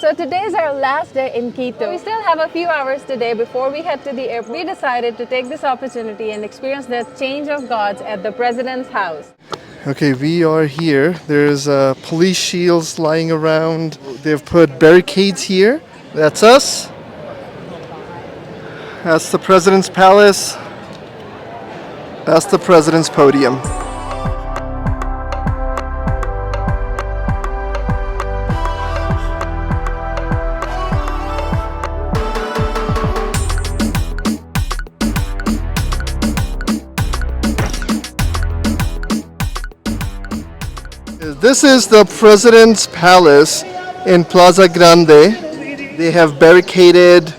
So today is our last day in Quito. We still have a few hours today before we head to the airport. We decided to take this opportunity and experience the change of guards at the president's house. Okay, we are here. There's police shields lying around. They've put barricades here. That's us. That's the president's palace. That's the president's podium. This is the President's Palace in Plaza Grande. They have barricaded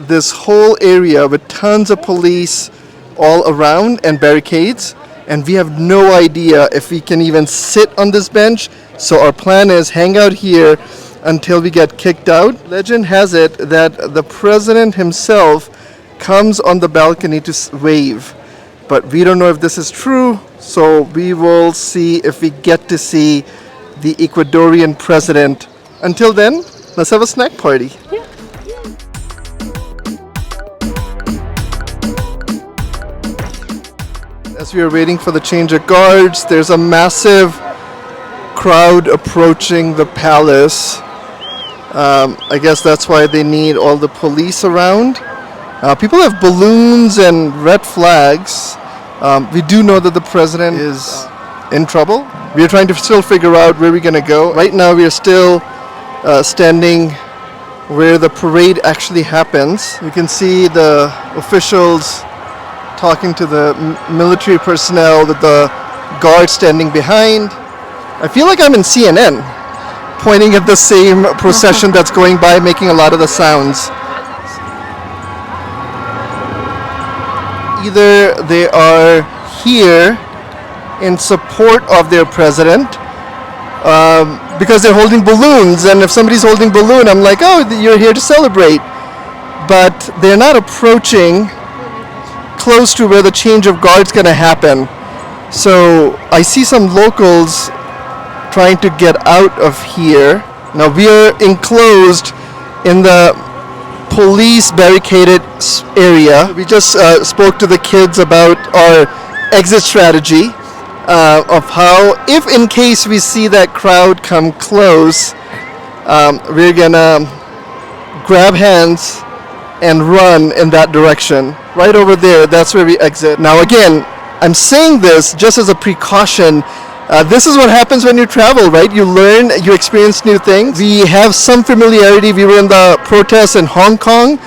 this whole area with tons of police all around and barricades. And we have no idea if we can even sit on this bench. So our plan is hang out here until we get kicked out. Legend has it that the president himself comes on the balcony to wave. But we don't know if this is true. So we will see if we get to see the Ecuadorian president. Until then, let's have a snack party. Yeah. As we are waiting for the change of guards, there's a massive crowd approaching the palace. I guess that's why they need all the police around. People have balloons and red flags. We do know that the president is in trouble. We are trying to still figure out where we're going to go. Right now we are still standing where the parade actually happens. You can see the officials talking to the military personnel with the guards standing behind. I feel like I'm in CNN, pointing at the same procession that's going by, making a lot of the sounds. Either they are here in support of their president because they're holding balloons, and if somebody's holding a balloon, I'm like, oh, you're here to celebrate. But they're not approaching close to where the change of guard's going to happen. So I see some locals trying to get out of here. Now we are enclosed in the police barricaded area. We just spoke to the kids about our exit strategy of how, if in case we see that crowd come close, we're gonna grab hands and run in that direction. Right over there, that's where we exit. Now again, I'm saying this just as a precaution. This is what happens when you travel, right? You learn, you experience new things. We have some familiarity. We were in the protests in Hong Kong,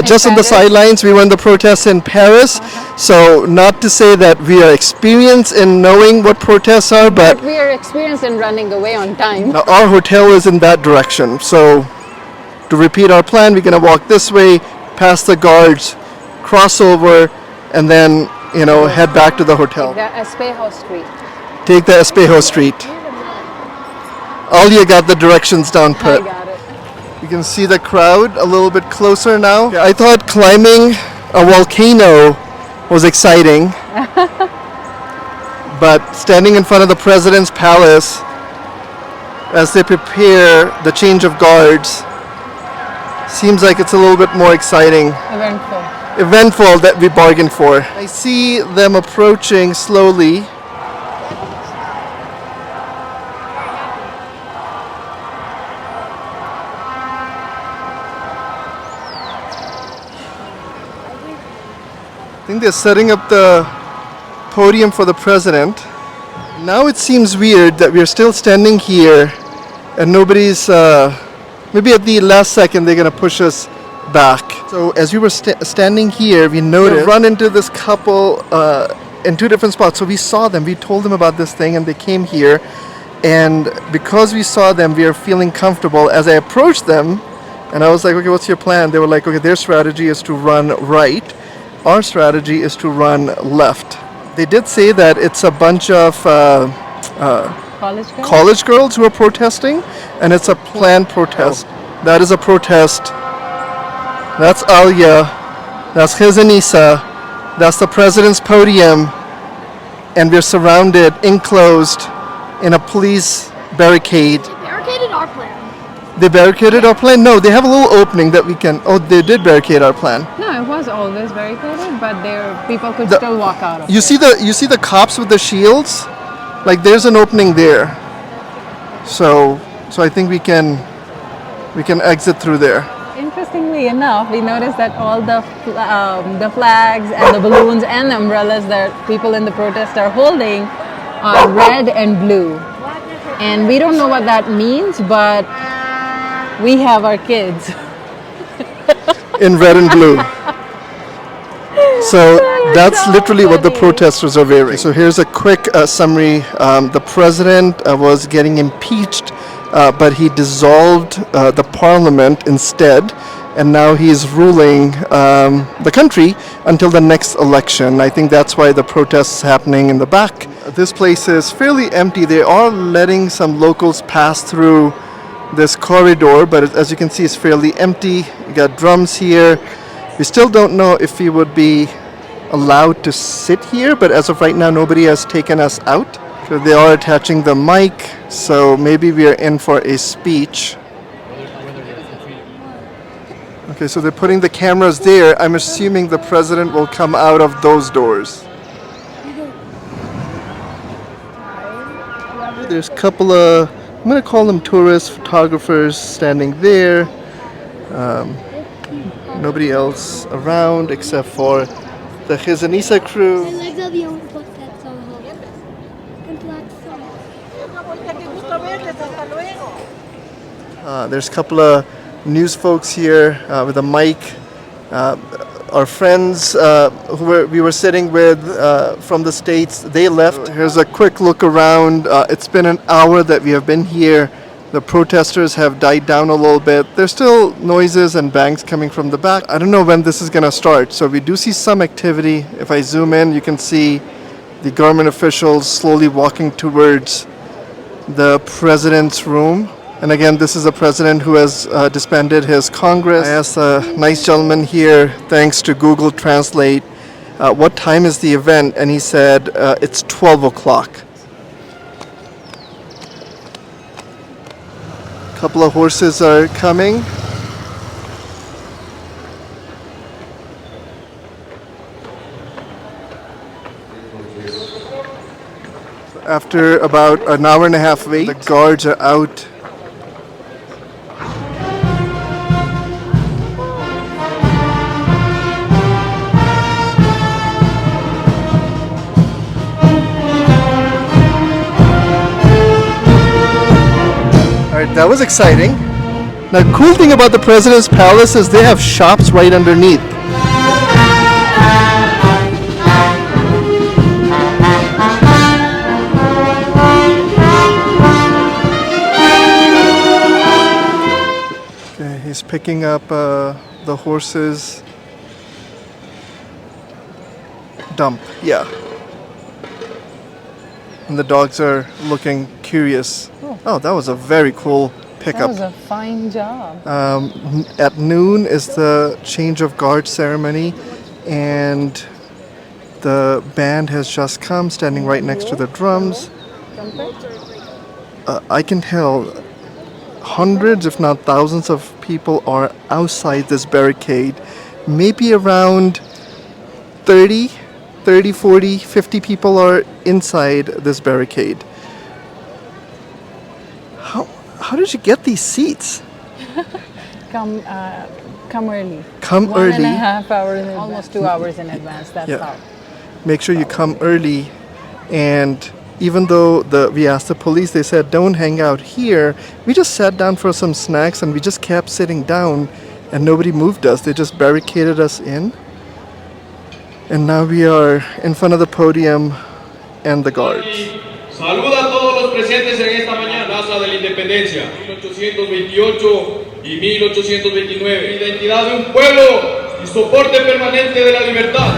just on the sidelines. We were in the protests in Paris. So not to say that we are experienced in knowing what protests are, but we are experienced in running away on time. Now our hotel is in that direction. So to repeat our plan, we're going to walk this way, past the guards, cross over, and then, head back to the hotel. The Espejo Street. Take the Espejo Street. Alia got the directions down pat. I got it. You can see the crowd a little bit closer now. I thought climbing a volcano was exciting. But standing in front of the president's palace as they prepare the change of guards seems like it's a little bit more exciting. Eventful that we bargained for. I see them approaching slowly. I think they're setting up the podium for the president. Now it seems weird that we're still standing here and nobody's, maybe at the last second they're going to push us back. So as we were standing here, we noticed run into this couple in two different spots. So we saw them, we told them about this thing, and they came here. And because we saw them, we are feeling comfortable. As I approached them, and I was like, okay, what's your plan? They were like, okay, their strategy is to run right. Our strategy is to run left. They did say that it's a bunch of college girls who are protesting, and it's a planned protest. That is a protest. That's Alia. That's Khizanisa. That's the president's podium. And we're surrounded, enclosed in a police barricade. Barricaded our plan. They barricaded our plan? No, they have a little opening that we can. Oh, they did barricade our plan. No, it was always barricaded, but there people could The- still walk out of You it. see the cops with the shields? Like there's an opening there. So I think we can exit through there. Interestingly enough, we noticed that all the flags and the balloons and the umbrellas that people in the protest are holding are red and blue. And we don't know what that means, but we have our kids. In red and blue. So that's so literally what the funny. protesters are wearing. So here's a quick summary. The president was getting impeached, but he dissolved the parliament instead, and now he's ruling the country until the next election. I think that's why the protests happening in the back. This place is fairly empty. They are letting some locals pass through this corridor, but as you can see, it's fairly empty. You got drums here. We still don't know if we would be allowed to sit here, but as of right now, nobody has taken us out. So they are attaching the mic, so maybe we are in for a speech. Okay, so they're putting the cameras there. I'm assuming the president will come out of those doors. There's a couple of, I'm going to call them tourists, photographers standing there. Nobody else around except for the Khizanisa crew. There's a couple of news folks here with a mic. Our friends we were sitting with from the States, they left. Here's a quick look around. It's been an hour that we have been here. The protesters have died down a little bit. There's still noises and bangs coming from the back. I don't know when this is going to start. So we do see some activity. If I zoom in, you can see the government officials slowly walking towards the president's room. And again, this is a president who has disbanded his Congress. I asked a nice gentleman here, thanks to Google Translate, what time is the event? And he said it's 12 o'clock. A couple of horses are coming. After about an hour and a half wait, the guards are out. That was exciting. Now, the cool thing about the President's Palace is they have shops right underneath. Okay, he's picking up the horses. Dump, yeah. And the dogs are looking curious. Oh, that was a very cool pickup. That was a fine job. At noon is the change of guard ceremony, and the band has just come, standing right next to the drums. I can tell hundreds, if not thousands, of people are outside this barricade. Maybe around 30, 40, 50 people are inside this barricade. How did you get these seats? Come early. Come early. 1.5 hours, almost 2 hours in advance. That's how. Make sure you come early. And even though we asked the police, they said don't hang out here. We just sat down for some snacks and we just kept sitting down, and nobody moved us. They just barricaded us in. And now we are in front of the podium and the guards. Saluda a todos los presentes en esta mañana, Plaza de la Independencia, 1828 y 1829. Identidad de un pueblo y soporte permanente de la libertad.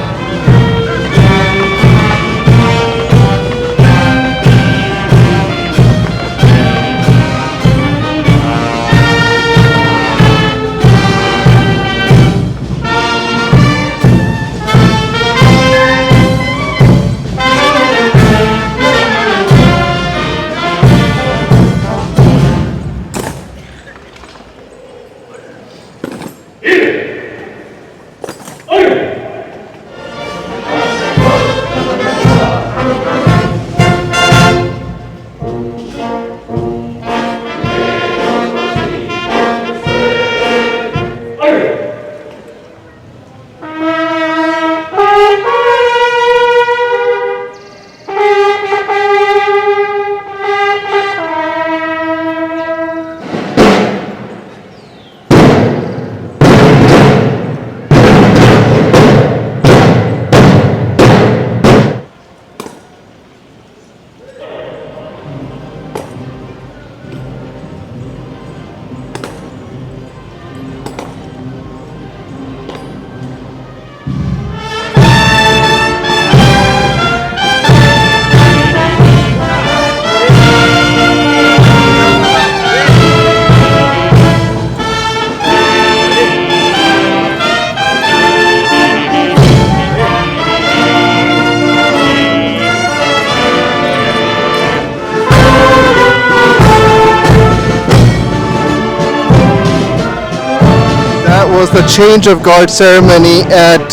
Was the change of guard ceremony at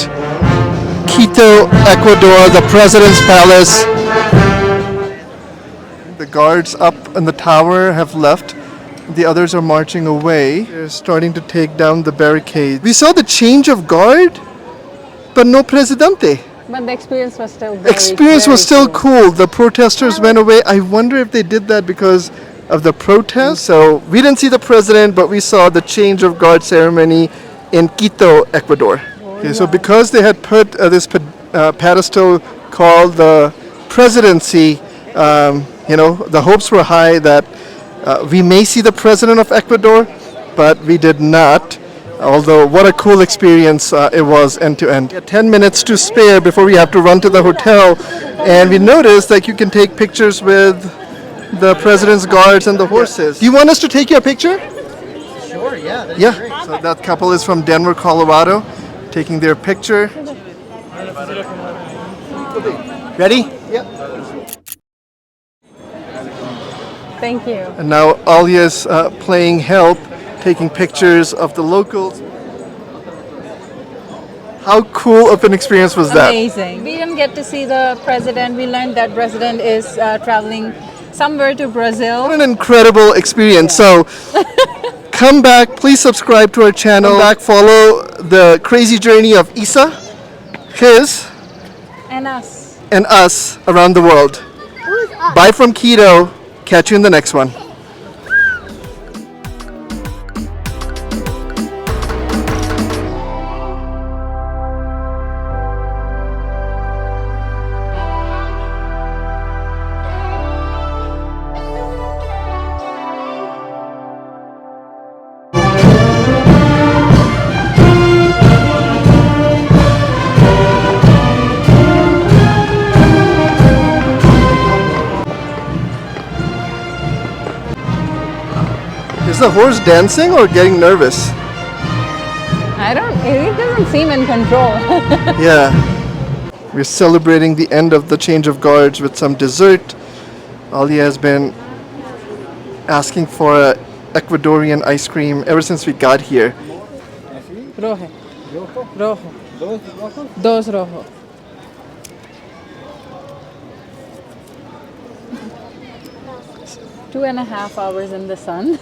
Quito, Ecuador, the President's Palace. The guards up in the tower have left. The others are marching away. They're starting to take down the barricade. We saw the change of guard, but no Presidente. But the experience was still Experience was still cool. The protesters went away. I wonder if they did that because of the protest. So we didn't see the president, but we saw the change of guard ceremony in Quito, Ecuador. Okay, so because they had put this pedestal called the presidency, the hopes were high that we may see the president of Ecuador, but we did not. Although, what a cool experience it was end to end. 10 minutes to spare before we have to run to the hotel, and we noticed that you can take pictures with the president's guards and the horses. Do you want us to take you a picture? Sure, yeah. Yeah, so that couple is from Denver, Colorado, taking their picture. Ready? Yep. Thank you. And now Alia's playing help, taking pictures of the locals. How cool of an experience was that? Amazing. We didn't get to see the president. We learned that president is traveling somewhere to Brazil. What an incredible experience. So come back, please subscribe to our channel. Come back, follow the crazy journey of Isa, his, And us. and us around the world. Bye from Quito. Catch you in the next one. Is the horse dancing or getting nervous? It doesn't seem in control. Yeah. We're celebrating the end of the change of guards with some dessert. Alia has been asking for a Ecuadorian ice cream ever since we got here. Rojo. Rojo. Dos rojo. Two and a half hours in the sun.